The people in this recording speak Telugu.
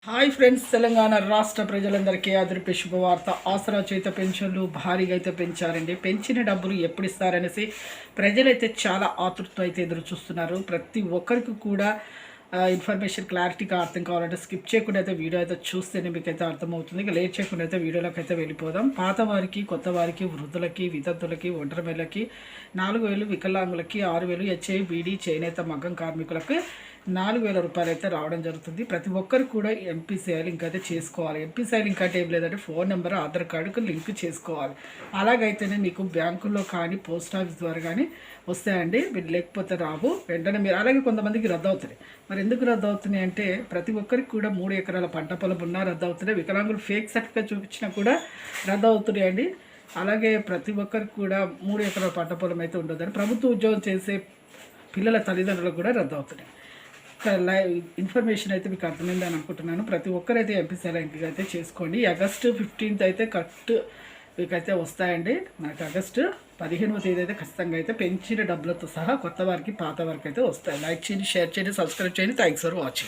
హాయ్ ఫ్రెండ్స్, తెలంగాణ రాష్ట్ర ప్రజలందరికీ అదిరిపే శుభవార్త. ఆసరా చేత పెన్షన్లు భారీగా అయితే పెంచారండి. పెంచిన డబ్బులు ఎప్పుడు ఇస్తారనేసి ప్రజలైతే చాలా ఆతృతతో అయితే ఎదురు చూస్తున్నారు. ప్రతి ఒక్కరికి కూడా ఇన్ఫర్మేషన్ క్లారిటీగా అర్థం కావాలంటే స్కిప్ చేయకుండా అయితే వీడియో అయితే చూస్తేనే మీకు అయితే అర్థమవుతుంది. ఇక లేట్ చేయకుండా అయితే వీడియోలోకి అయితే వెళ్ళిపోదాం. పాత వారికి, కొత్త వారికి, వృద్ధులకి, వితంతులకి, ఒంటరిమేళ్ళకి 4,000, వికలాంగులకి 6,000, హెచ్ఐ, బీడీ, చేనేత, మగ్గం కార్మికులకు 4,000 రూపాయలు అయితే రావడం జరుగుతుంది. ప్రతి ఒక్కరు కూడా ఎంపీసీఐ లింక్ అయితే చేసుకోవాలి. ఎంపీసీఐ లింక్ అంటే ఏం లేదంటే ఫోన్ నెంబర్, ఆధార్ కార్డుకు లింక్ చేసుకోవాలి. అలాగైతేనే మీకు బ్యాంకుల్లో కానీ పోస్ట్ ఆఫీస్ ద్వారా కానీ వస్తాయండి. మీరు లేకపోతే రావు. వెంటనే మీరు అలాగే కొంతమందికి రద్దు అవుతుంది. మరి ఎందుకు రద్దు అవుతున్నాయి అంటే ప్రతి ఒక్కరికి కూడా 3 ఎకరాల పంట పొలం ఉన్నా రద్దు అవుతున్నాయి. వికలాంగులు ఫేక్ సర్టిఫికేట్ చూపించినా కూడా రద్దు అవుతున్నాయండి. అలాగే ప్రతి ఒక్కరికి కూడా 3 ఎకరాల పంట పొలం అయితే ఉండదని ప్రభుత్వ ఉద్యోగం చేసే పిల్లల తల్లిదండ్రులకు కూడా రద్దు అవుతున్నాయి. ఇన్ఫర్మేషన్ అయితే మీకు అర్థమైందని అనుకుంటున్నాను. ప్రతి ఒక్కరైతే ఎంపీసీ లింక్ అయితే చేసుకోండి. ఆగస్టు 15th అయితే మీకైతే వస్తాయండి. మనకు ఆగస్టు 15వ తేదీ అయితే ఖచ్చితంగా అయితే పెంచిన డబ్బులతో సహా కొత్త వారికి, పాత వారికి అయితే వస్తాయి. లైక్ చేయండి, షేర్ చేయండి, సబ్స్క్రైబ్ చేయండి. Thanks for watching.